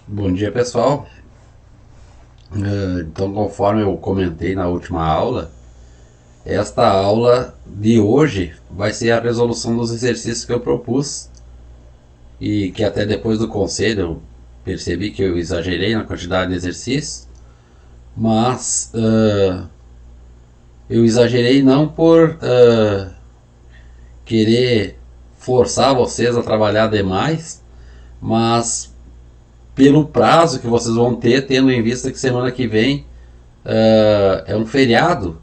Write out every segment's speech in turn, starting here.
Bom dia, pessoal. Então, conforme eu comentei na última aula, esta aula de hoje vai ser a resolução dos exercícios que eu propus e que até depois do conselho eu percebi que eu exagerei na quantidade de exercícios, mas eu exagerei não por querer forçar vocês a trabalhar demais, mas pelo prazo que vocês vão ter, tendo em vista que semana que vem é um feriado,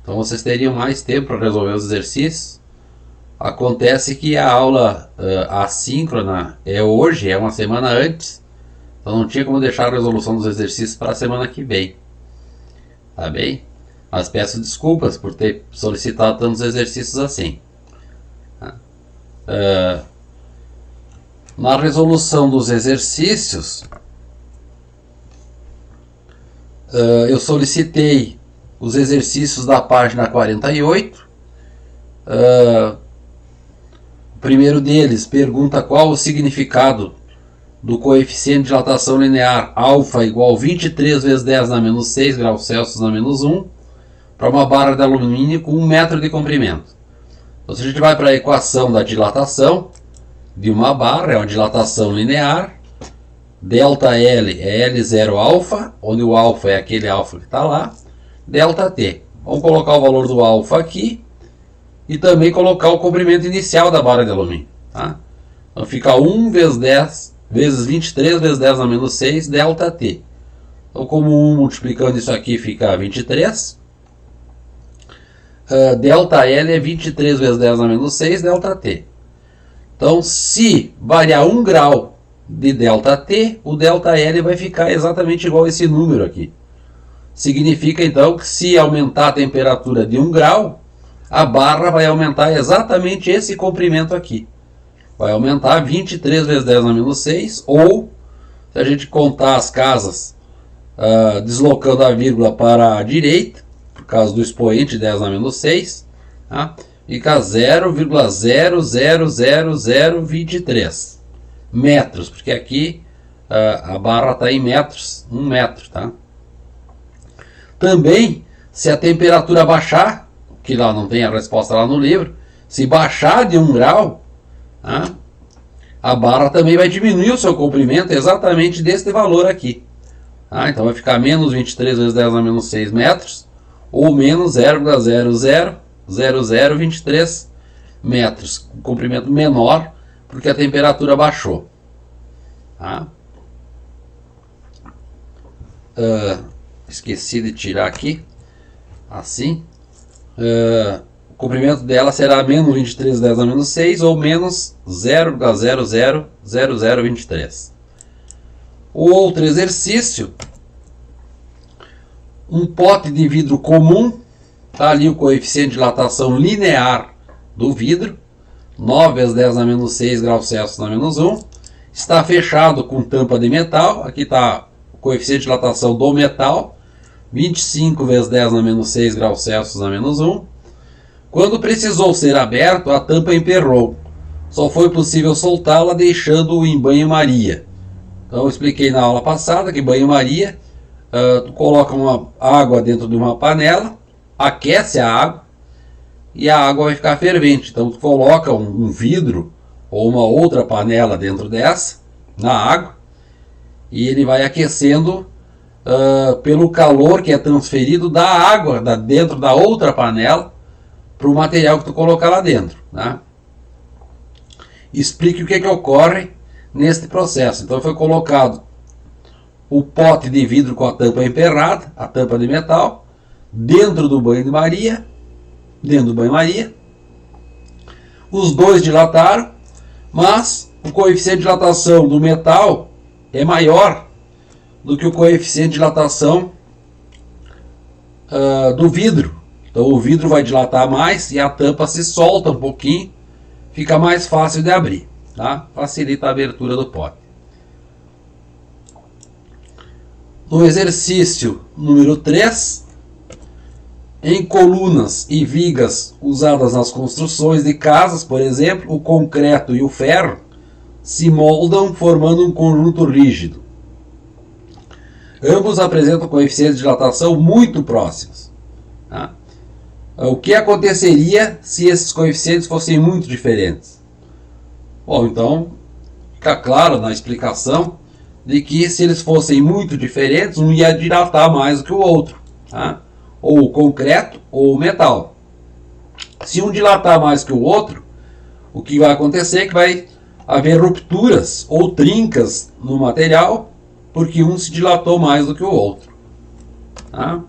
então vocês teriam mais tempo para resolver os exercícios. Acontece que a aula assíncrona é hoje, é uma semana antes, então não tinha como deixar a resolução dos exercícios para a semana que vem, tá bem? Mas peço desculpas por ter solicitado tantos exercícios assim. Na resolução dos exercícios, eu solicitei os exercícios da página 48. O primeiro deles pergunta qual o significado do coeficiente de dilatação linear alfa igual 23 vezes 10 na menos 6 graus Celsius na menos 1 para uma barra de alumínio com 1 metro de comprimento. Então, se a gente vai para a equação da dilatação de uma barra, é uma dilatação linear, delta L é L0 alfa, onde o alfa é aquele alfa que está lá, delta T. Vamos colocar o valor do alfa aqui e também colocar o comprimento inicial da barra de alumínio. Tá? Então fica 1 vezes 10 vezes 23 vezes 10 na menos 6, delta T. Então, como 1 multiplicando isso aqui fica 23, delta L é 23 vezes 10 na menos 6, delta T. Então, se variar 1 grau de delta T, o delta L vai ficar exatamente igual a esse número aqui. Significa, então, que se aumentar a temperatura de 1 grau, a barra vai aumentar exatamente esse comprimento aqui. Vai aumentar 23 vezes 10 na menos 6, ou, se a gente contar as casas deslocando a vírgula para a direita, por causa do expoente 10 na menos 6, tá? Fica 0,00023 metros, porque aqui a barra está em metros, 1 metro, tá? Também, se a temperatura baixar, que lá não tem a resposta lá no livro, se baixar de 1 grau, tá? A barra também vai diminuir o seu comprimento exatamente deste valor aqui. Tá? Então vai ficar menos 23 vezes 10 na menos 6 metros, ou menos 0,000023 metros, um comprimento menor, porque a temperatura baixou. Tá? Esqueci de tirar aqui, assim, o comprimento dela será menos 23 vezes 10 na menos 6, ou menos 0,000023. O outro exercício, um pote de vidro comum, está ali o coeficiente de dilatação linear do vidro, 9 vezes 10 na menos 6 graus Celsius na menos 1, está fechado com tampa de metal, aqui está o coeficiente de dilatação do metal, 25 vezes 10 na menos 6 graus Celsius na menos 1. Quando precisou ser aberto, a tampa emperrou, só foi possível soltá-la deixando-o em banho-maria. Então eu expliquei na aula passada que banho-maria, tu coloca uma água dentro de uma panela, aquece a água e a água vai ficar fervente. Então tu coloca um vidro ou uma outra panela dentro dessa, na água, e ele vai aquecendo pelo calor que é transferido da água dentro da outra panela para o material que tu colocar lá dentro. Né? Explique o que ocorre neste processo. Então foi colocado o pote de vidro com a tampa emperrada, a tampa de metal, dentro do banho-maria, os dois dilataram, mas o coeficiente de dilatação do metal é maior do que o coeficiente de dilatação do vidro. Então o vidro vai dilatar mais e a tampa se solta um pouquinho, fica mais fácil de abrir, tá? Facilita a abertura do pote. No exercício número 3, em colunas e vigas usadas nas construções de casas, por exemplo, o concreto e o ferro se moldam formando um conjunto rígido. Ambos apresentam coeficientes de dilatação muito próximos. Tá? O que aconteceria se esses coeficientes fossem muito diferentes? Bom, então fica claro na explicação de que se eles fossem muito diferentes, um ia dilatar mais do que o outro, tá? Ou o concreto ou o metal. Se um dilatar mais que o outro, o que vai acontecer é que vai haver rupturas ou trincas no material, porque um se dilatou mais do que o outro. Tá?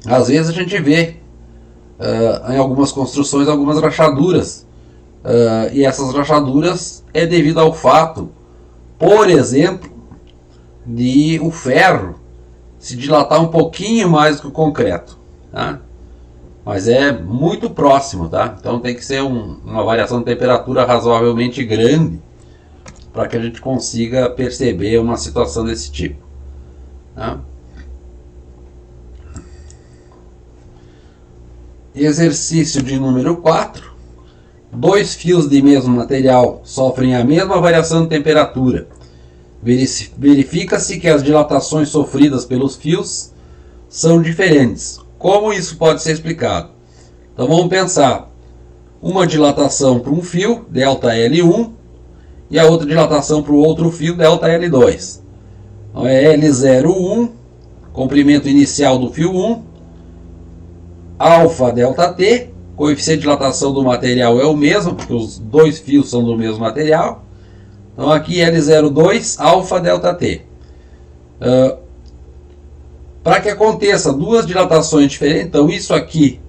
Às vezes a gente vê em algumas construções algumas rachaduras, e essas rachaduras é devido ao fato, por exemplo, de o ferro se dilatar um pouquinho mais do que o concreto, tá? Mas é muito próximo, tá? Então tem que ser uma variação de temperatura razoavelmente grande para que a gente consiga perceber uma situação desse tipo, tá? Exercício de número 4. Dois fios de mesmo material sofrem a mesma variação de temperatura. Verifica-se que as dilatações sofridas pelos fios são diferentes. Como isso pode ser explicado? Então vamos pensar. Uma dilatação para um fio, ΔL1, e a outra dilatação para o outro fio, ΔL2. Então é L01, comprimento inicial do fio 1, alfa ΔT, coeficiente de dilatação do material é o mesmo, porque os dois fios são do mesmo material. Então aqui L02, alfa ΔT. Para que aconteça duas dilatações diferentes, então isso aqui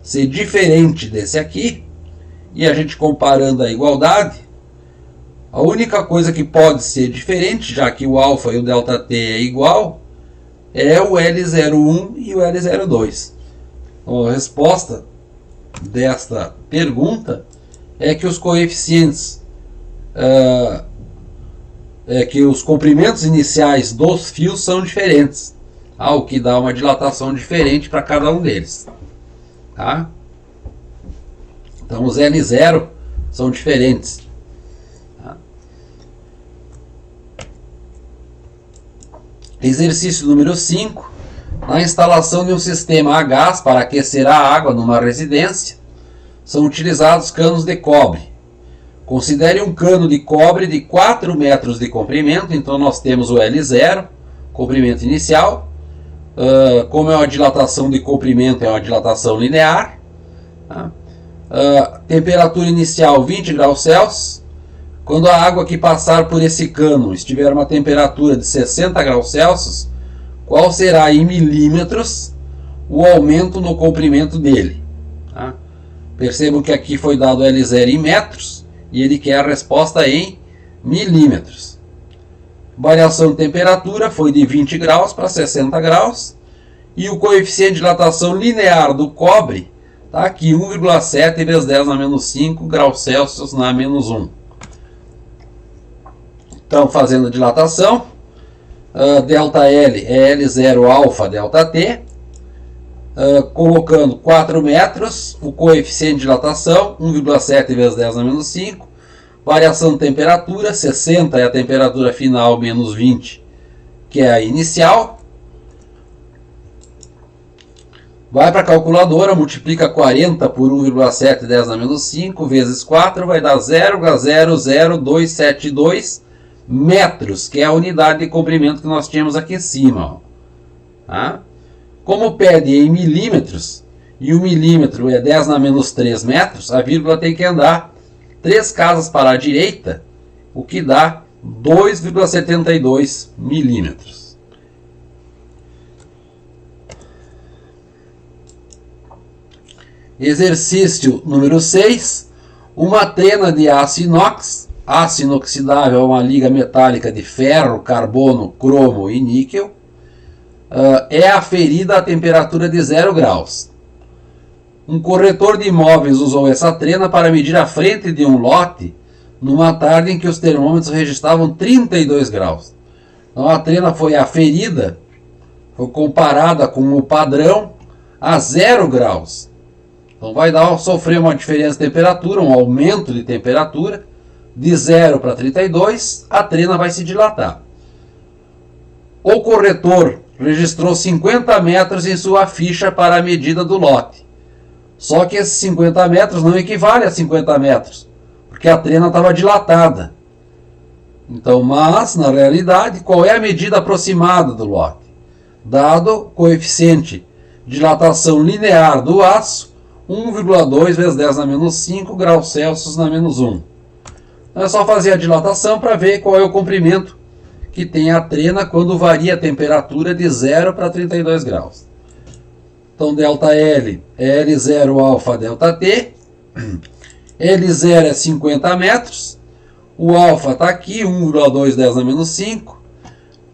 ser diferente desse aqui, e a gente comparando a igualdade, a única coisa que pode ser diferente, já que o alfa e o ΔT é igual, é o L01 e o L02. Então, a resposta desta pergunta é que os coeficientes, que os comprimentos iniciais dos fios são diferentes, o que dá uma dilatação diferente para cada um deles, tá? Então os L0 são diferentes, tá? Exercício número 5. Na instalação de um sistema a gás para aquecer a água numa residência, são utilizados canos de cobre. Considere um cano de cobre de 4 metros de comprimento. Então nós temos o L0, comprimento inicial. Como é uma dilatação de comprimento, é uma dilatação linear. Tá? Temperatura inicial 20 graus Celsius. Quando a água que passar por esse cano estiver uma temperatura de 60 graus Celsius, qual será em milímetros o aumento no comprimento dele? Tá? Percebam que aqui foi dado L0 em metros e ele quer a resposta em milímetros. Variação de temperatura foi de 20 graus para 60 graus e o coeficiente de dilatação linear do cobre está aqui, 1,7 vezes 10 na menos 5 graus Celsius na menos 1. Então, fazendo a dilatação, ΔL é L0 alfa ΔT, colocando 4 metros, o coeficiente de dilatação, 1,7 vezes 10 na menos 5, variação de temperatura, 60 é a temperatura final, menos 20, que é a inicial. Vai para a calculadora, multiplica 40 por 1,7 10 na menos 5, vezes 4, vai dar 0,00272 metros, que é a unidade de comprimento que nós tínhamos aqui em cima. Tá? Como pede em milímetros, e o milímetro é 10 na menos 3 metros, a vírgula tem que andar 3 casas para a direita, o que dá 2,72 milímetros. Exercício número 6. Uma trena de aço inox. Aço inoxidável é uma liga metálica de ferro, carbono, cromo e níquel. É aferida a temperatura de 0 graus. Um corretor de imóveis usou essa trena para medir a frente de um lote numa tarde em que os termômetros registravam 32 graus. Então a trena foi aferida, foi comparada com o padrão a 0 graus. Então vai sofrer uma diferença de temperatura, um aumento de temperatura, de 0 para 32, a trena vai se dilatar. O corretor registrou 50 metros em sua ficha para a medida do lote. Só que esses 50 metros não equivalem a 50 metros, porque a trena estava dilatada. Então, mas, na realidade, qual é a medida aproximada do lote? Dado o coeficiente de dilatação linear do aço, 1,2 vezes 10 na menos 5 graus Celsius na menos 1. Então é só fazer a dilatação para ver qual é o comprimento que tem a trena quando varia a temperatura de 0 para 32 graus. Então, ΔL é L0 alfa ΔT. L0 é 50 metros. O alfa está aqui, 1,2 10 na menos 5.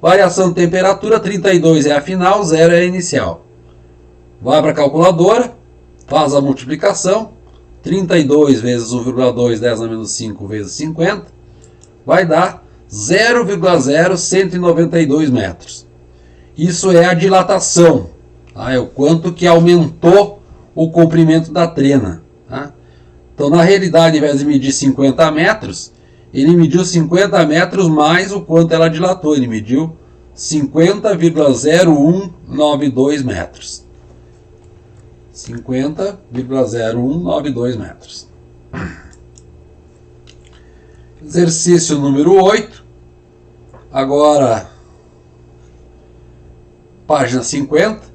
Variação de temperatura, 32 é a final, 0 é a inicial. Vai para a calculadora, faz a multiplicação. 32 vezes 1,2 10 na menos 5 vezes 50. Vai dar 0,0192 metros. Isso é a dilatação. Tá? É o quanto que aumentou o comprimento da trena. Tá? Então, na realidade, ao invés de medir 50 metros, ele mediu 50 metros mais o quanto ela dilatou. Ele mediu 50,0192 metros. 50,0192 metros. Exercício número 8. Agora, página 50.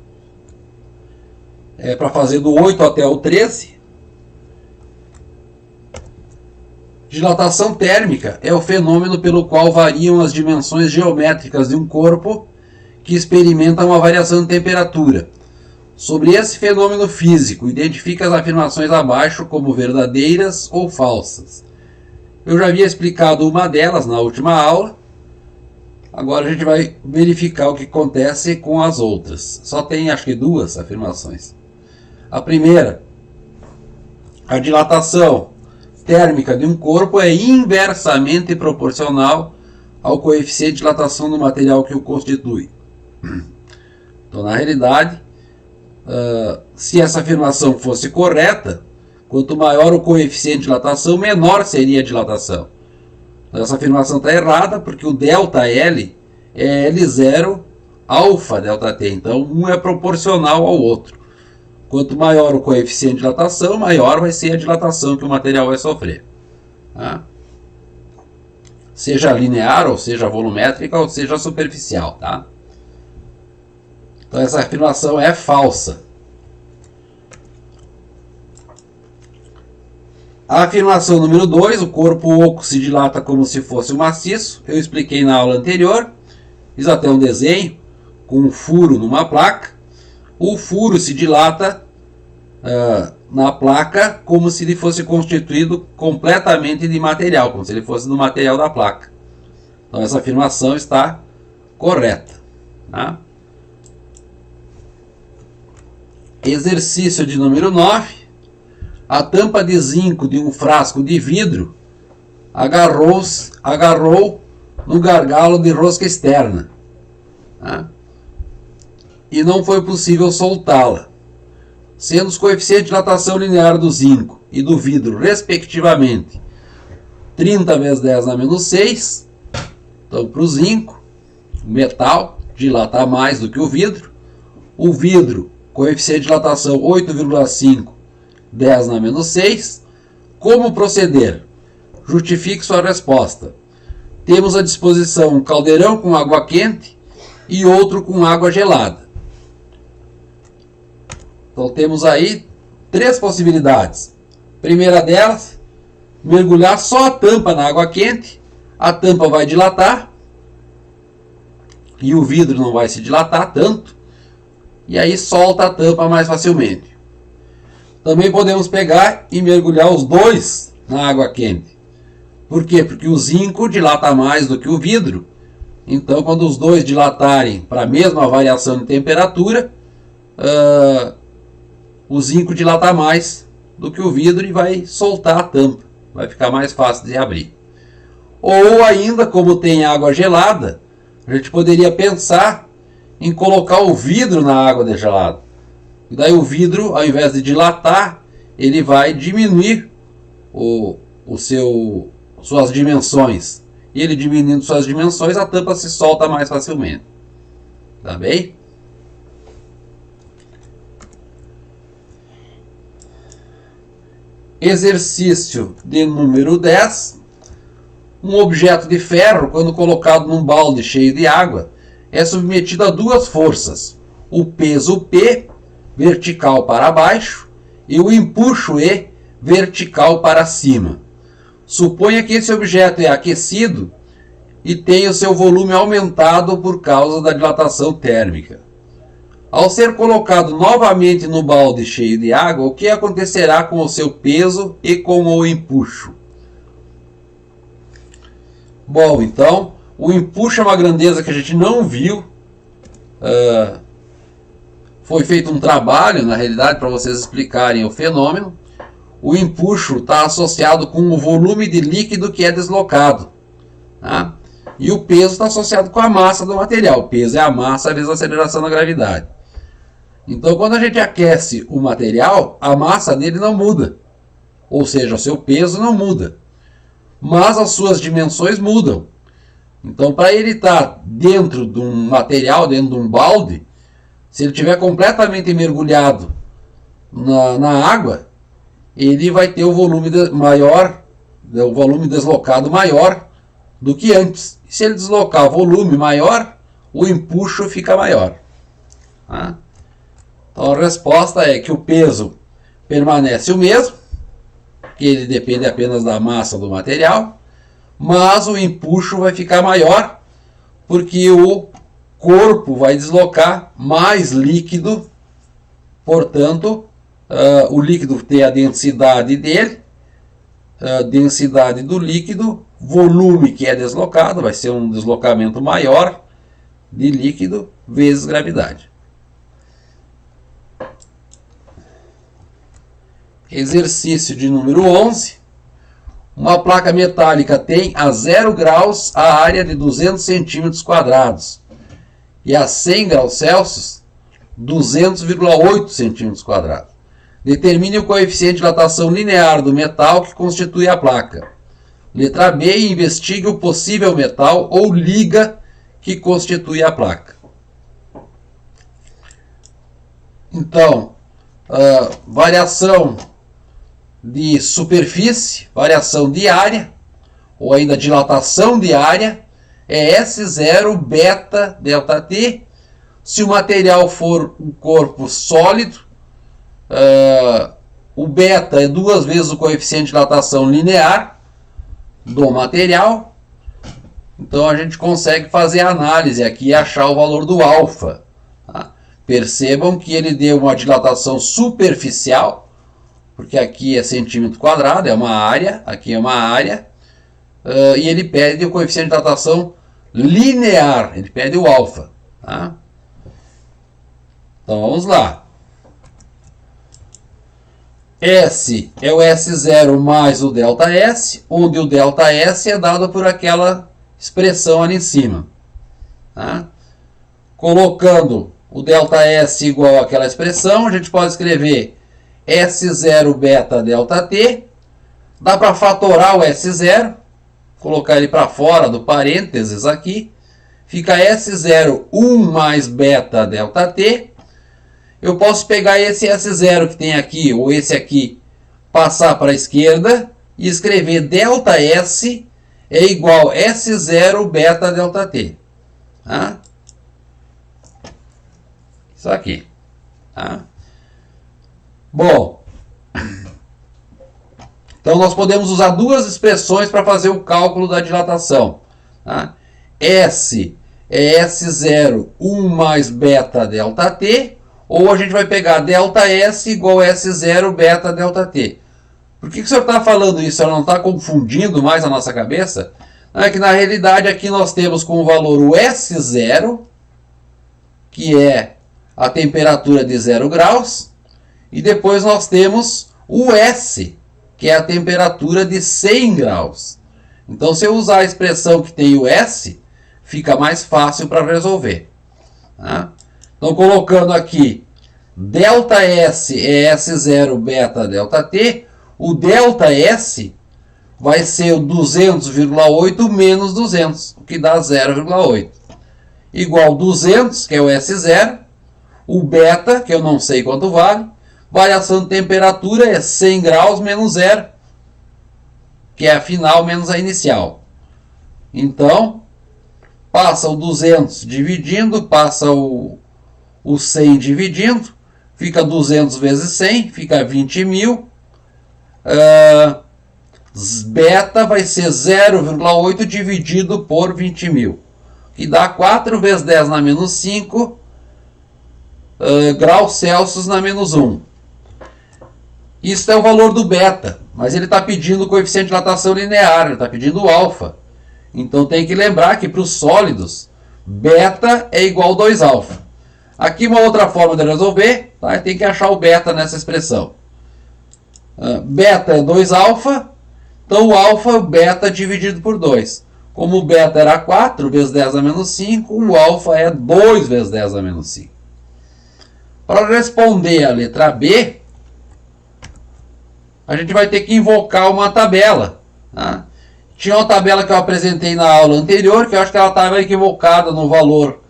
É para fazer do 8 até o 13. Dilatação térmica é o fenômeno pelo qual variam as dimensões geométricas de um corpo que experimenta uma variação de temperatura. Sobre esse fenômeno físico, identifica as afirmações abaixo como verdadeiras ou falsas. Eu já havia explicado uma delas na última aula. Agora a gente vai verificar o que acontece com as outras. Só tem, acho que, duas afirmações. A primeira, a dilatação térmica de um corpo é inversamente proporcional ao coeficiente de dilatação do material que o constitui. Então, na realidade, se essa afirmação fosse correta, quanto maior o coeficiente de dilatação, menor seria a dilatação. Então, essa afirmação está errada, porque o ΔL é L0 alfa ΔT. Então, um é proporcional ao outro. Quanto maior o coeficiente de dilatação, maior vai ser a dilatação que o material vai sofrer. Tá? Seja linear, ou seja volumétrica, ou seja superficial. Tá? Então essa afirmação é falsa. A afirmação número 2, o corpo oco se dilata como se fosse um maciço. Eu expliquei na aula anterior. Fiz até um desenho com um furo numa placa. O furo se dilata na placa como se ele fosse constituído completamente de material, como se ele fosse do material da placa. Então essa afirmação está correta. Tá? Exercício de número 9. A tampa de zinco de um frasco de vidro agarrou no gargalo de rosca externa. Tá? E não foi possível soltá-la, sendo os coeficientes de dilatação linear do zinco e do vidro, respectivamente, 30 vezes 10 na menos 6. Então, para o zinco, o metal dilata mais do que o vidro. O vidro, coeficiente de dilatação 8,5, 10 na menos 6. Como proceder? Justifique sua resposta. Temos à disposição um caldeirão com água quente e outro com água gelada. Então temos aí três possibilidades. Primeira delas, mergulhar só a tampa na água quente. A tampa vai dilatar e o vidro não vai se dilatar tanto. E aí solta a tampa mais facilmente. Também podemos pegar e mergulhar os dois na água quente. Por quê? Porque o zinco dilata mais do que o vidro. Então quando os dois dilatarem para a mesma variação de temperatura, o zinco dilata mais do que o vidro e vai soltar a tampa. Vai ficar mais fácil de abrir. Ou ainda, como tem água gelada, a gente poderia pensar em colocar o vidro na água gelada. E daí o vidro, ao invés de dilatar, ele vai diminuir suas dimensões. E ele diminuindo suas dimensões, a tampa se solta mais facilmente. Tá bem? Exercício de número 10. Um objeto de ferro, quando colocado num balde cheio de água, é submetido a duas forças: o peso P, vertical para baixo, e o empuxo E, vertical para cima. Suponha que esse objeto é aquecido e tem o seu volume aumentado por causa da dilatação térmica. Ao ser colocado novamente no balde cheio de água, o que acontecerá com o seu peso e com o empuxo? Bom, então, o empuxo é uma grandeza que a gente não viu. Foi feito um trabalho, na realidade, para vocês explicarem o fenômeno. O empuxo está associado com o volume de líquido que é deslocado. Tá? E o peso está associado com a massa do material. O peso é a massa vezes a aceleração da gravidade. Então, quando a gente aquece o material, a massa dele não muda. Ou seja, o seu peso não muda. Mas as suas dimensões mudam. Então, para ele estar dentro de um material, dentro de um balde, se ele estiver completamente mergulhado na água, ele vai ter o volume maior, o volume deslocado maior do que antes. E se ele deslocar o volume maior, o empuxo fica maior. Tá? Então a resposta é que o peso permanece o mesmo, que ele depende apenas da massa do material, mas o empuxo vai ficar maior, porque o corpo vai deslocar mais líquido, portanto, o líquido tem a densidade dele, a densidade do líquido, volume que é deslocado, vai ser um deslocamento maior de líquido vezes gravidade. Exercício de número 11. Uma placa metálica tem a 0 graus a área de 200 centímetros quadrados e a 100 graus Celsius 200,8 centímetros quadrados. Determine o coeficiente de dilatação linear do metal que constitui a placa. Letra B. Investigue o possível metal ou liga que constitui a placa. Então, variação de superfície, variação de área, ou ainda dilatação de área, é S0 beta delta T. Se o material for um corpo sólido, o beta é 2 vezes o coeficiente de dilatação linear do material. Então a gente consegue fazer a análise aqui e achar o valor do alfa. Tá? Percebam que ele deu uma dilatação superficial, porque aqui é centímetro quadrado, é uma área, aqui é uma área, e ele pede o coeficiente de dilatação linear, ele pede o alfa. Tá? Então vamos lá. S é o S0 mais o ΔS, onde o ΔS é dado por aquela expressão ali em cima. Tá? Colocando o ΔS igual àquela expressão, a gente pode escrever S0 beta delta T. Dá para fatorar o S0, colocar ele para fora do parênteses aqui. Fica S0 1 mais beta delta T. Eu posso pegar esse S0 que tem aqui, ou esse aqui, passar para a esquerda e escrever ΔS é igual a S0 beta delta T. Tá? Isso aqui. Tá? Bom, então nós podemos usar duas expressões para fazer o cálculo da dilatação. Tá? S é S0 1 mais beta delta T, ou a gente vai pegar ΔS igual a S0 beta delta T. Por que o senhor está falando isso? O senhor não está confundindo mais a nossa cabeça? É que na realidade aqui nós temos como valor o S0, que é a temperatura de 0 graus, e depois nós temos o S, que é a temperatura de 100 graus. Então, se eu usar a expressão que tem o S, fica mais fácil para resolver. Tá? Então, colocando aqui, ΔS é S0 beta delta T, o ΔS vai ser o 200,8 menos 200, o que dá 0,8. igual 200, que é o S0, o beta, que eu não sei quanto vale, variação de temperatura é 100 graus menos 0, que é a final menos a inicial. Então, passa o 200 dividindo, passa o 100 dividindo, fica 200 vezes 100, fica 20.000. Beta vai ser 0,8 dividido por 20.000, que dá 4 vezes 10 na menos 5 graus Celsius na menos 1. Isso é o valor do beta, mas ele está pedindo o coeficiente de dilatação linear, ele está pedindo o alfa. Então tem que lembrar que para os sólidos, beta é igual a 2α. Aqui uma outra forma de resolver, tá? Tem que achar o beta nessa expressão. Beta é 2α, então o alfa é o beta dividido por 2. Como o beta era 4 vezes 10 a menos 5, o alfa é 2 vezes 10 a menos 5. Para responder a letra B, a gente vai ter que invocar uma tabela. Tá? Tinha uma tabela que eu apresentei na aula anterior, que eu acho que ela estava equivocada no valor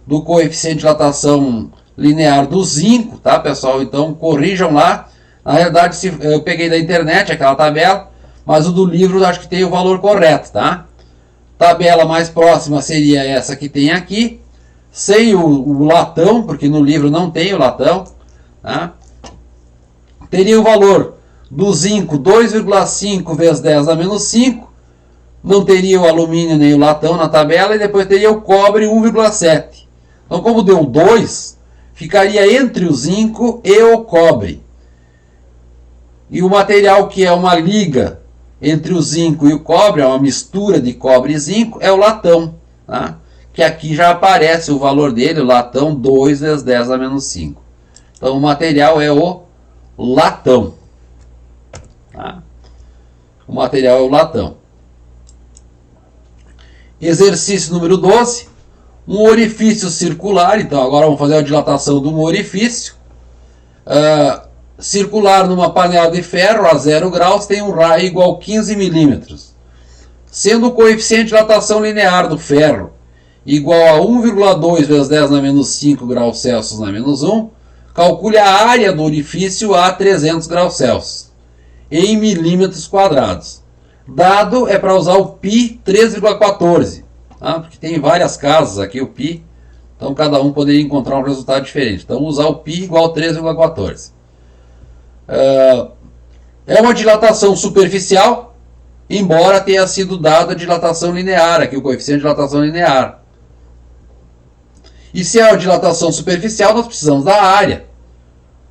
do coeficiente de dilatação linear do zinco, tá, pessoal? Então corrijam lá. Na realidade, eu peguei da internet aquela tabela, mas o do livro eu acho que tem o valor correto, tá? Tabela mais próxima seria essa que tem aqui, sem o latão, porque no livro não tem o latão, tá? Teria o valor do zinco 2,5 vezes 10 a menos 5, não teria o alumínio nem o latão na tabela, e depois teria o cobre 1,7. Então, como deu 2, ficaria entre o zinco e o cobre. E o material que é uma liga entre o zinco e o cobre, é uma mistura de cobre e zinco, é o latão. Tá? Que aqui já aparece o valor dele, o latão 2 vezes 10 a menos 5. Então, o material é o latão. Tá? O material é o latão. Exercício número 12. Um orifício circular. Então agora vamos fazer a dilatação de um orifício. Circular numa panela de ferro a 0 graus tem um raio igual a 15 milímetros. Sendo o coeficiente de dilatação linear do ferro igual a 1,2 vezes 10 na menos 5 graus Celsius na menos 1, calcule a área do orifício a 300 graus Celsius em milímetros quadrados. Dado é para usar o π 3,14, tá? Porque tem várias casas aqui o π, então cada um poderia encontrar um resultado diferente. Então usar o π igual a 3,14. É uma dilatação superficial, embora tenha sido dada a dilatação linear, aqui o coeficiente de dilatação linear. E se é uma dilatação superficial, nós precisamos da área.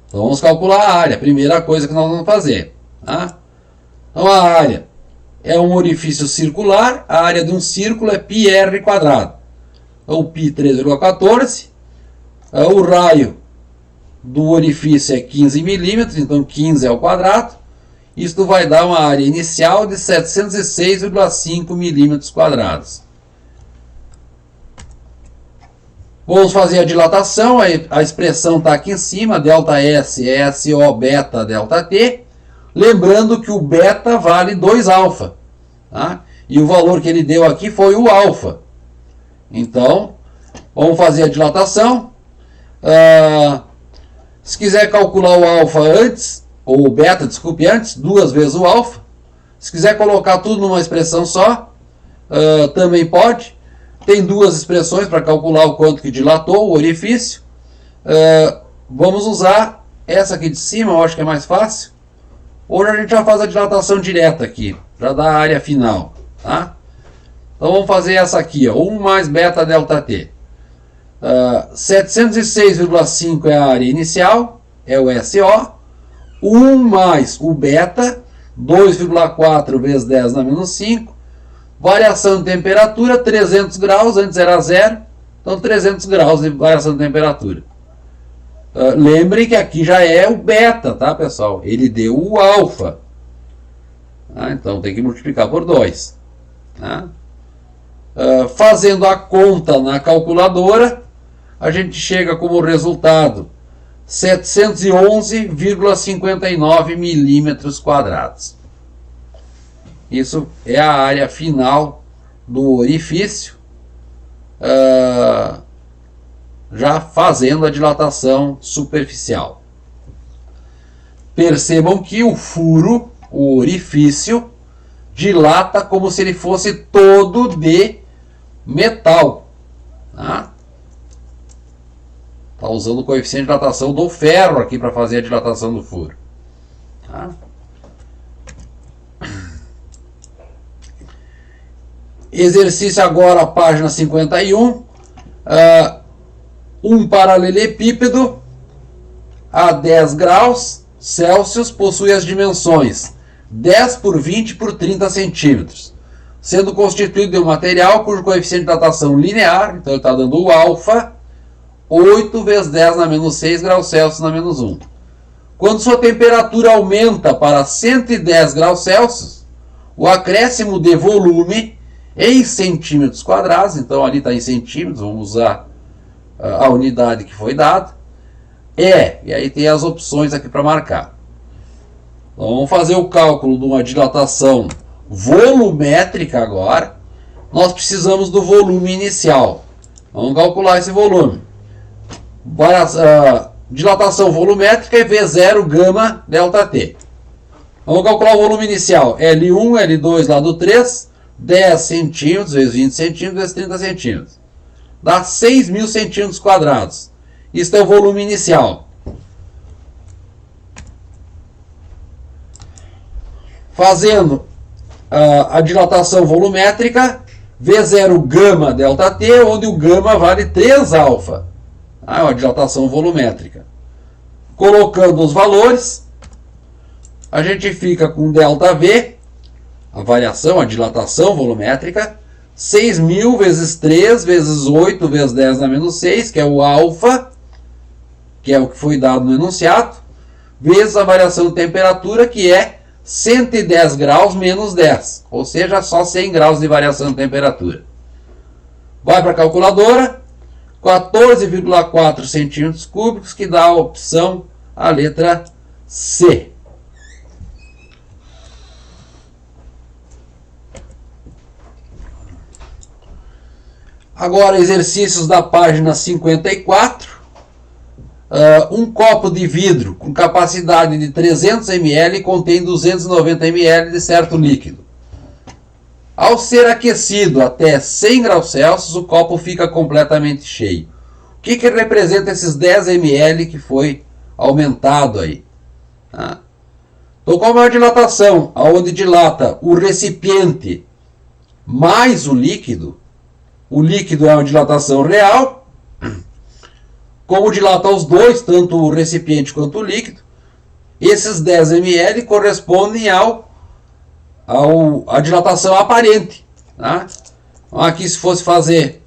Então vamos calcular a área, primeira coisa que nós vamos fazer. Tá? Então a área é um orifício circular, a área de um círculo é πr². Então o π 3,14, o raio do orifício é 15 milímetros, então 15 ao quadrado. Isto vai dar uma área inicial de 706,5 milímetros quadrados. Vamos fazer a dilatação, a expressão está aqui em cima, ΔS é SO beta ΔT. Lembrando que o beta vale 2α. Tá? E o valor que ele deu aqui foi o alfa. Então, vamos fazer a dilatação. Se quiser calcular o alfa antes, ou o beta, desculpe, antes, 2 vezes o alfa. Se quiser colocar tudo numa expressão só, também pode. Tem duas expressões para calcular o quanto que dilatou o orifício. Vamos usar essa aqui de cima, eu acho que é mais fácil. Hoje a gente já faz a dilatação direta aqui, já dá a área final. Tá? Então vamos fazer essa aqui, ó, 1 mais beta ΔT. 706,5 é a área inicial, é o SO. 1 mais o beta, 2,4 vezes 10 na menos 5. Variação de temperatura, 300 graus, antes era 0. Então 300 graus de variação de temperatura. Lembre que aqui já é o beta, tá, pessoal? Ele deu o alfa. Então tem que multiplicar por 2. Tá? Fazendo a conta na calculadora, a gente chega como resultado 711,59 milímetros quadrados. Isso é a área final do orifício. já fazendo a dilatação superficial. Percebam que o furo, o orifício, dilata como se ele fosse todo de metal. Tá? Tá usando o coeficiente de dilatação do ferro aqui para fazer a dilatação do furo. Tá? Exercício agora, página 51. Um paralelepípedo a 10 graus Celsius possui as dimensões 10 por 20 por 30 centímetros, sendo constituído de um material cujo coeficiente de dilatação linear, então ele está dando o alfa, 8 vezes 10 na menos 6 graus Celsius na menos 1. Quando sua temperatura aumenta para 110 graus Celsius, o acréscimo de volume em centímetros quadrados, então ali está em centímetros, vamos usar a unidade que foi dada, e aí tem as opções aqui para marcar. Então vamos fazer o cálculo de uma dilatação volumétrica agora. Nós precisamos do volume inicial. Vamos calcular esse volume. Dilatação volumétrica é V0 gama delta T. Vamos calcular o volume inicial. L1, L2 lado 3, 10 centímetros vezes 20 centímetros vezes 30 centímetros. Dá 6.000 centímetros quadrados. Isso é o volume inicial. Fazendo a dilatação volumétrica, V0 gama delta T, onde o gama vale 3 alfa. É uma dilatação volumétrica. Colocando os valores, a gente fica com delta V, a variação, a dilatação volumétrica, 6.000 vezes 3 vezes 8 vezes 10 na menos 6, que é o alfa, que é o que foi dado no enunciado, vezes a variação de temperatura, que é 110 graus menos 10, ou seja, só 100 graus de variação de temperatura. Vai para a calculadora, 14,4 centímetros cúbicos, que dá a opção, a letra C. Agora, exercícios da página 54. Um copo de vidro com capacidade de 300 ml contém 290 ml de certo líquido. Ao ser aquecido até 100 graus Celsius, o copo fica completamente cheio. O que representa esses 10 ml que foi aumentado aí? Então, como é a dilatação, onde dilata o recipiente mais o líquido é uma dilatação real. Como dilata os dois, tanto o recipiente quanto o líquido, esses 10 ml correspondem à dilatação aparente. Tá? Então, aqui, se fosse fazer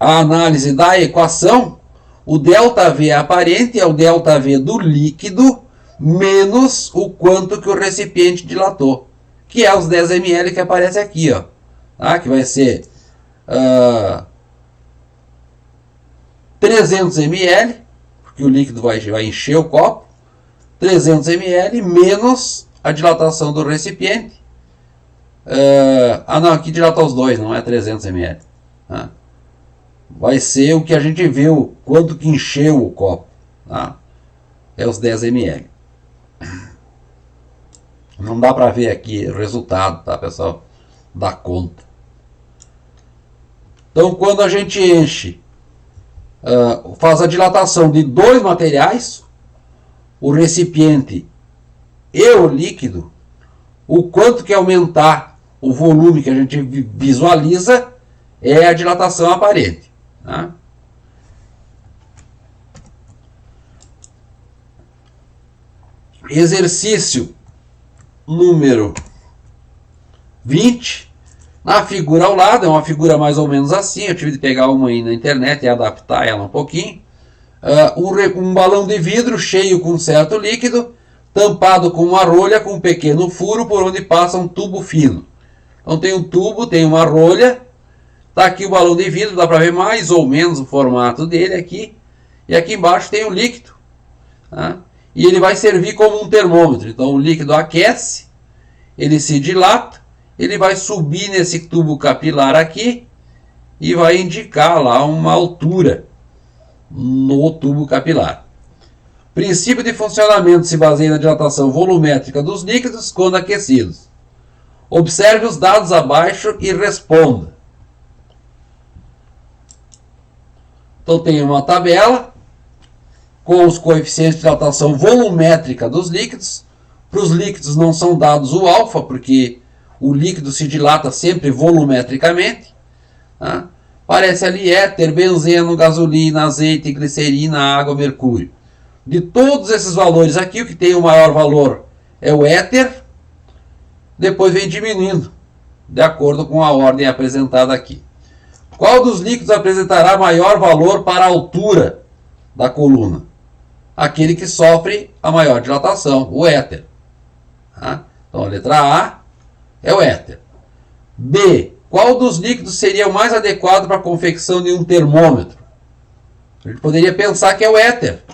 a análise da equação, o ΔV aparente é o ΔV do líquido menos o quanto que o recipiente dilatou, que é os 10 ml que aparece aqui, ó, tá? Que vai ser 300 ml, porque o líquido vai encher o copo, 300 ml menos a dilatação do recipiente. Não, aqui dilata os dois, não é 300 ml. Tá? Vai ser o que a gente viu, quanto que encheu o copo. Tá? É os 10 ml. Não dá para ver aqui o resultado, tá, pessoal? Dá conta. Então, quando a gente enche, faz a dilatação de dois materiais, o recipiente e o líquido, o quanto que aumentar o volume que a gente visualiza é a dilatação aparente. Tá? Exercício número 20. Na figura ao lado, é uma figura mais ou menos assim, eu tive de pegar uma aí na internet e adaptar ela um pouquinho. Um balão de vidro cheio com certo líquido, tampado com uma rolha com um pequeno furo por onde passa um tubo fino. Então tem um tubo, tem uma rolha, está aqui o balão de vidro, dá para ver mais ou menos o formato dele aqui. E aqui embaixo tem o líquido. Tá? E ele vai servir como um termômetro. Então o líquido aquece, ele se dilata, ele vai subir nesse tubo capilar aqui e vai indicar lá uma altura no tubo capilar. O princípio de funcionamento se baseia na dilatação volumétrica dos líquidos quando aquecidos. Observe os dados abaixo e responda. Então tem uma tabela com os coeficientes de dilatação volumétrica dos líquidos. Para os líquidos não são dados o alfa, porque o líquido se dilata sempre volumetricamente. Tá? Aparece ali éter, benzeno, gasolina, azeite, glicerina, água, mercúrio. De todos esses valores aqui, o que tem o maior valor é o éter, depois vem diminuindo, de acordo com a ordem apresentada aqui. Qual dos líquidos apresentará maior valor para a altura da coluna? Aquele que sofre a maior dilatação, o éter. Tá? Então a letra A é o éter. B. Qual dos líquidos seria o mais adequado para a confecção de um termômetro? A gente poderia pensar que é o éter,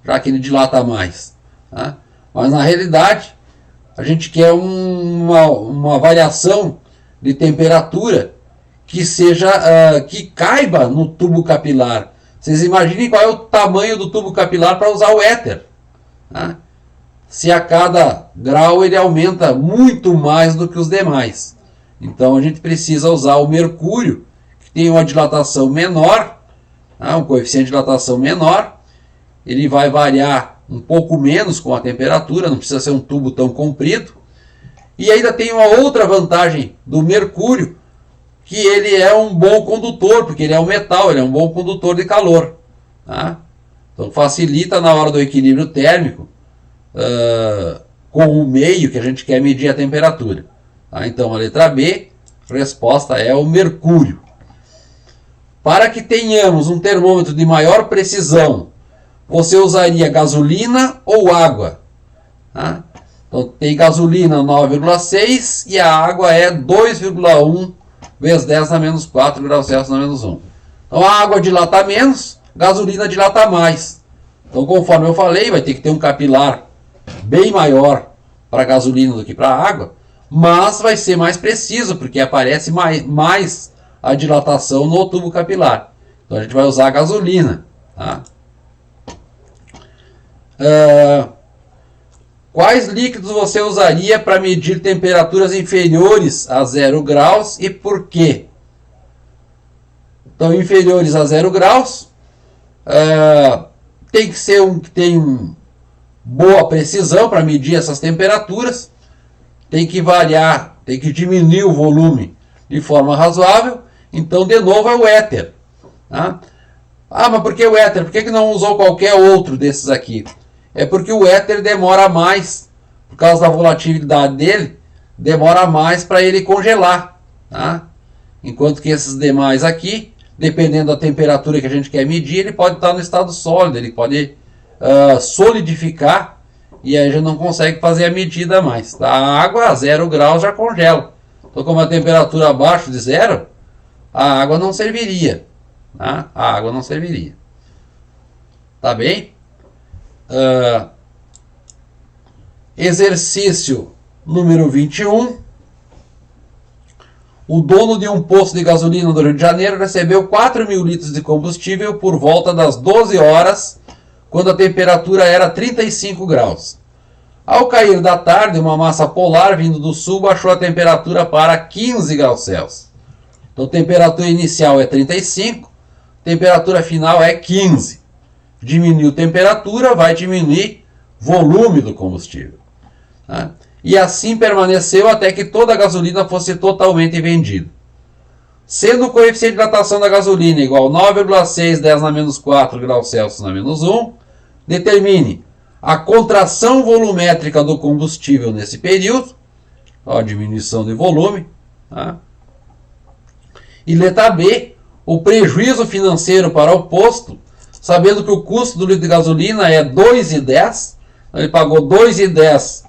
já que ele dilata mais. Tá? Mas na realidade, a gente quer uma variação de temperatura que seja que caiba no tubo capilar. Vocês imaginem qual é o tamanho do tubo capilar para usar o éter. Tá? Se a cada grau ele aumenta muito mais do que os demais. Então a gente precisa usar o mercúrio, que tem uma dilatação menor, tá? Um coeficiente de dilatação menor. Ele vai variar um pouco menos com a temperatura, não precisa ser um tubo tão comprido. E ainda tem uma outra vantagem do mercúrio, que ele é um bom condutor, porque ele é um metal, ele é um bom condutor de calor. Tá? Então facilita na hora do equilíbrio térmico com o meio que a gente quer medir a temperatura. Tá? Então a letra B, resposta é o mercúrio. Para que tenhamos um termômetro de maior precisão, você usaria gasolina ou água? Tá? Então tem gasolina 9,6 e a água é 2,1 vezes 10 na menos 4 graus Celsius na menos 1. Então a água dilata menos, gasolina dilata mais. Então conforme eu falei, vai ter que ter um capilar bem maior para a gasolina do que para a água, mas vai ser mais preciso, porque aparece mais a dilatação no tubo capilar. Então a gente vai usar a gasolina. Tá? Quais líquidos você usaria para medir temperaturas inferiores a 0 graus e por quê? Então, inferiores a 0 graus, tem que ser um que tem boa precisão para medir essas temperaturas, tem que variar, tem que diminuir o volume de forma razoável. Então, de novo, é o éter. Tá? Mas por que o éter? Por que não usou qualquer outro desses aqui? É porque o éter demora mais, por causa da volatilidade dele, demora mais para ele congelar. Tá? Enquanto que esses demais aqui, dependendo da temperatura que a gente quer medir, ele pode estar no estado sólido, ele pode solidificar e aí a gente não consegue fazer a medida mais. Tá? A água a 0 graus já congela. Então, como a temperatura abaixo de 0, a água não serviria. Tá? A água não serviria. Tá bem? Exercício número 21. O dono de um posto de gasolina do Rio de Janeiro recebeu 4.000 litros de combustível por volta das 12 horas, quando a temperatura era 35 graus. Ao cair da tarde, uma massa polar vindo do sul baixou a temperatura para 15 graus Celsius. Então, temperatura inicial é 35, temperatura final é 15. Diminuiu temperatura, vai diminuir volume do combustível. Tá? E assim permaneceu até que toda a gasolina fosse totalmente vendida. Sendo o coeficiente de dilatação da gasolina igual a 9,6 10 na menos 4 graus Celsius na menos 1, determine a contração volumétrica do combustível nesse período, ó, diminuição de volume. Tá? E letra B, o prejuízo financeiro para o posto, sabendo que o custo do litro de gasolina é 2,10, ele pagou 2,10,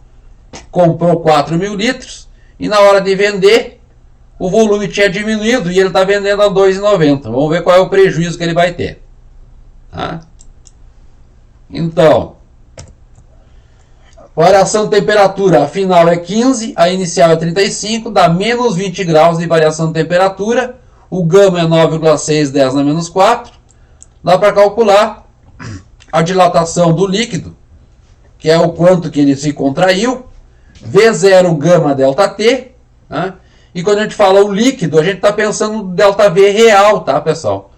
comprou 4.000 litros, e na hora de vender, o volume tinha diminuído e ele está vendendo a 2,90. Vamos ver qual é o prejuízo que ele vai ter. Tá? Então, variação de temperatura, a final é 15, a inicial é 35, dá menos 20 graus de variação de temperatura. o gama é 9,6, 10 na menos 4. Dá para calcular a dilatação do líquido, que é o quanto que ele se contraiu, V0 gama delta T, né? E quando a gente fala o líquido, a gente está pensando no delta V real, tá, pessoal?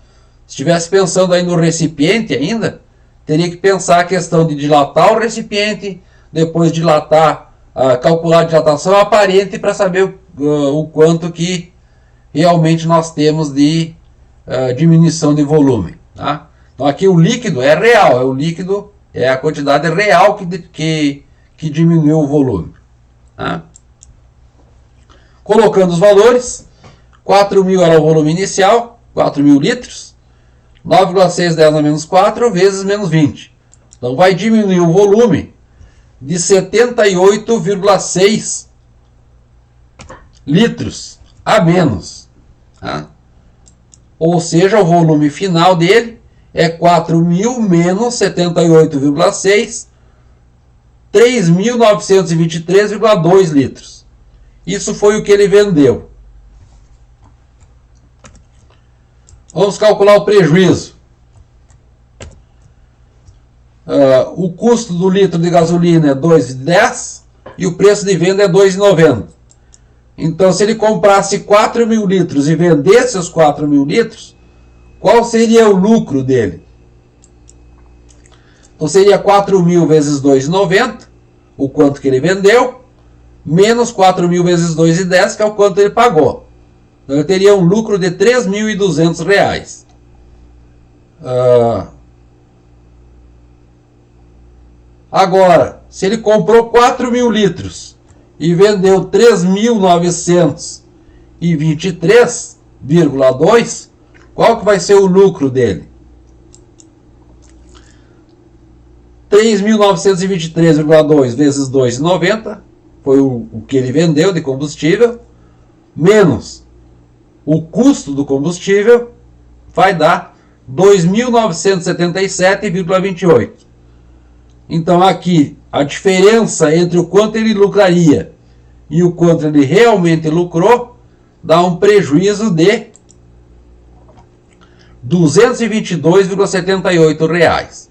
Se estivesse pensando aí no recipiente ainda, teria que pensar a questão de dilatar o recipiente, depois dilatar, calcular a dilatação aparente para saber o quanto que realmente nós temos de diminuição de volume, tá? Então aqui o líquido é real, é a quantidade real que diminuiu o volume, tá? Colocando os valores, 4.000 era o volume inicial, 4.000 litros, 9,6, 10 a menos 4 vezes menos 20. Então vai diminuir o volume de 78,6 litros a menos, tá? Ou seja, o volume final dele é 4.000 menos 78,6, 3.923,2 litros. Isso foi o que ele vendeu. Vamos calcular o prejuízo. O custo do litro de gasolina é 2,10 e o preço de venda é 2,90. Então, se ele comprasse 4.000 litros e vendesse os 4.000 litros, qual seria o lucro dele? Então, seria 4.000 vezes 2,90, o quanto que ele vendeu, menos 4.000 vezes 2,10, que é o quanto ele pagou. Então, ele teria um lucro de R$ 3.200. Agora, se ele comprou 4.000 litros e vendeu 3.923,2, qual que vai ser o lucro dele? 3.923,2 vezes 2,90 foi o que ele vendeu de combustível, menos o custo do combustível, vai dar 2.977,28. Então aqui a diferença entre o quanto ele lucraria e o quanto ele realmente lucrou dá um prejuízo de R$ 222,78.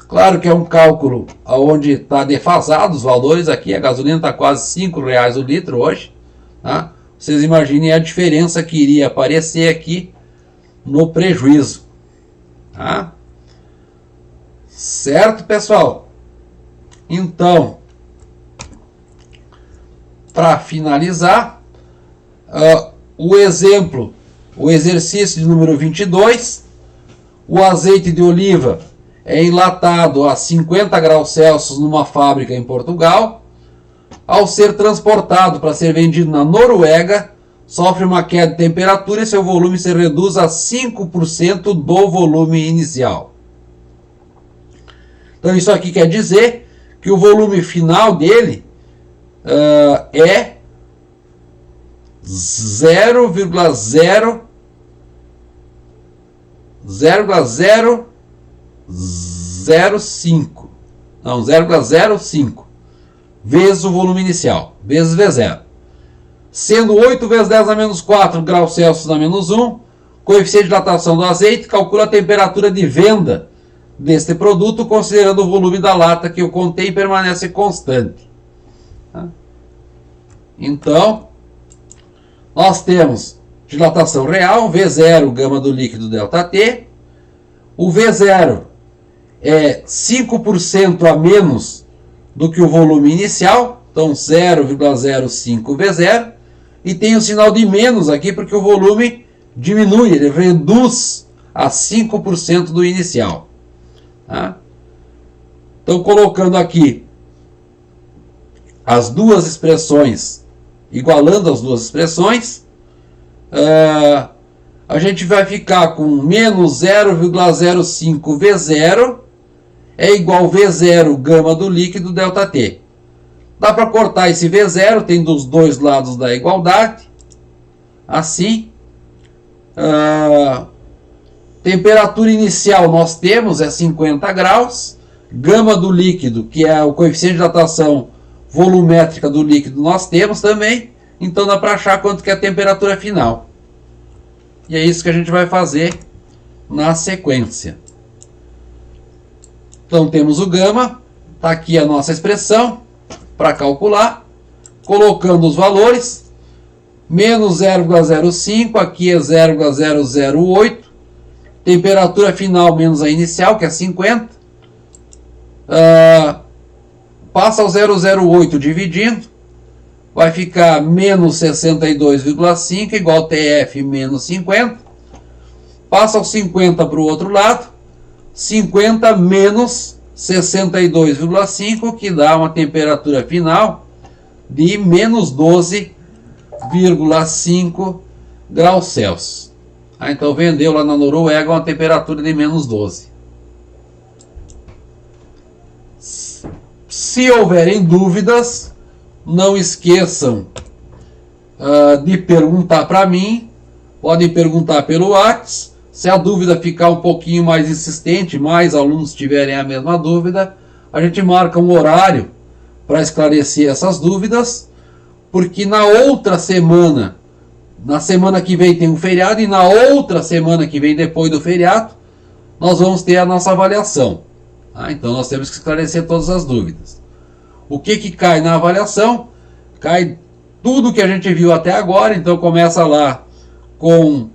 Claro que é um cálculo onde está defasado os valores aqui. A gasolina está quase R$ 5,00 o litro hoje, tá? Vocês imaginem a diferença que iria aparecer aqui no prejuízo, tá? Certo, pessoal? Então, para finalizar, o exercício de número 22, o azeite de oliva é enlatado a 50 graus Celsius numa fábrica em Portugal. Ao ser transportado para ser vendido na Noruega, sofre uma queda de temperatura e seu volume se reduz a 5% do volume inicial. Então isso aqui quer dizer que o volume final dele é 0,05 vezes o volume inicial, vezes V0. Sendo 8 vezes 10 a menos 4 graus Celsius a menos 1, coeficiente de dilatação do azeite, calcula a temperatura de venda deste produto, considerando o volume da lata que o contém, permanece constante. Então, nós temos dilatação real, V0, gama do líquido ΔT. O V0 é 5% a menos do que o volume inicial, então 0,05 V0. E tem o sinal de menos aqui porque o volume diminui, ele reduz a 5% do inicial. Tá? Então, colocando aqui as duas expressões, igualando as duas expressões, a gente vai ficar com menos 0,05 V0 é igual V0 gama do líquido ΔT. Dá para cortar esse V0, tem dos dois lados da igualdade, assim. Temperatura inicial nós temos é 50 graus, gama do líquido, que é o coeficiente de dilatação volumétrica do líquido, nós temos também. Então dá para achar quanto que é a temperatura final. E é isso que a gente vai fazer na sequência. Então temos o gama, está aqui a nossa expressão para calcular, colocando os valores, menos 0,05, aqui é 0,008, temperatura final menos a inicial, que é 50, passa ao 0,08 dividindo, vai ficar menos 62,5 igual TF menos 50, passa ao 50 para o outro lado, 50 menos 62,5, que dá uma temperatura final de menos 12,5 graus Celsius. Então vendeu lá na Noruega uma temperatura de menos 12. Se houverem dúvidas, não esqueçam de perguntar para mim, podem perguntar pelo WhatsApp. Se a dúvida ficar um pouquinho mais insistente, mais alunos tiverem a mesma dúvida, a gente marca um horário para esclarecer essas dúvidas, porque na outra semana, na semana que vem tem um feriado, e na outra semana que vem depois do feriado, nós vamos ter a nossa avaliação. Então nós temos que esclarecer todas as dúvidas. O que cai na avaliação? Cai tudo que a gente viu até agora. Então começa lá com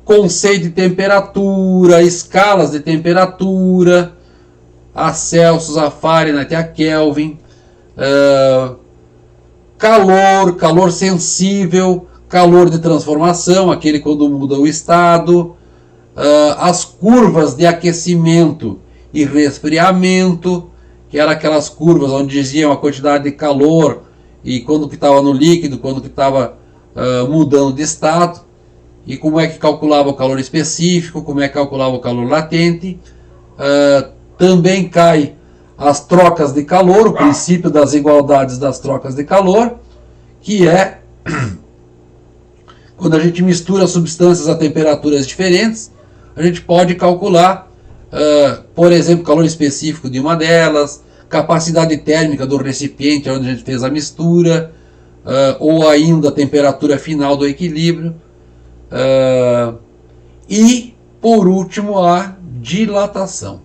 conceito de temperatura, escalas de temperatura, a Celsius, a Fahrenheit, a Kelvin, calor sensível, calor de transformação, aquele quando muda o estado, as curvas de aquecimento e resfriamento, que eram aquelas curvas onde diziam a quantidade de calor e quando que estava no líquido, quando que estava mudando de estado, e como é que calculava o calor específico, como é que calculava o calor latente. Também cai as trocas de calor, o princípio das igualdades das trocas de calor, que é quando a gente mistura substâncias a temperaturas diferentes, a gente pode calcular, por exemplo, calor específico de uma delas, capacidade térmica do recipiente onde a gente fez a mistura, ou ainda a temperatura final do equilíbrio, e por último a dilatação,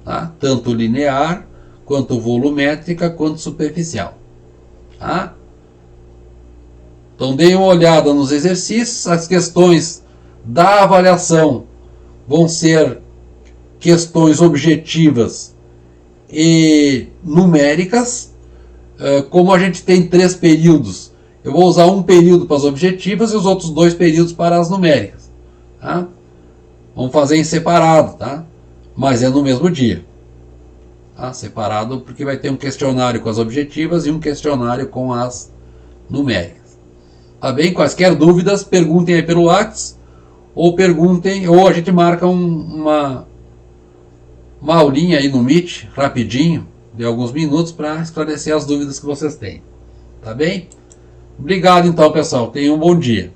tá? Tanto linear, quanto volumétrica, quanto superficial, tá? Então deem uma olhada nos exercícios. As questões da avaliação vão ser questões objetivas e numéricas. Como a gente tem 3 períodos, eu vou usar um período para as objetivas e os outros 2 períodos para as numéricas, tá? Vamos fazer em separado, tá? Mas é no mesmo dia, tá? Separado porque vai ter um questionário com as objetivas e um questionário com as numéricas. Tá bem? Quaisquer dúvidas, perguntem aí pelo WhatsApp, ou perguntem, ou a gente marca uma aulinha aí no Meet, rapidinho, de alguns minutos, para esclarecer as dúvidas que vocês têm. Tá bem? Obrigado então, pessoal. Tenham um bom dia.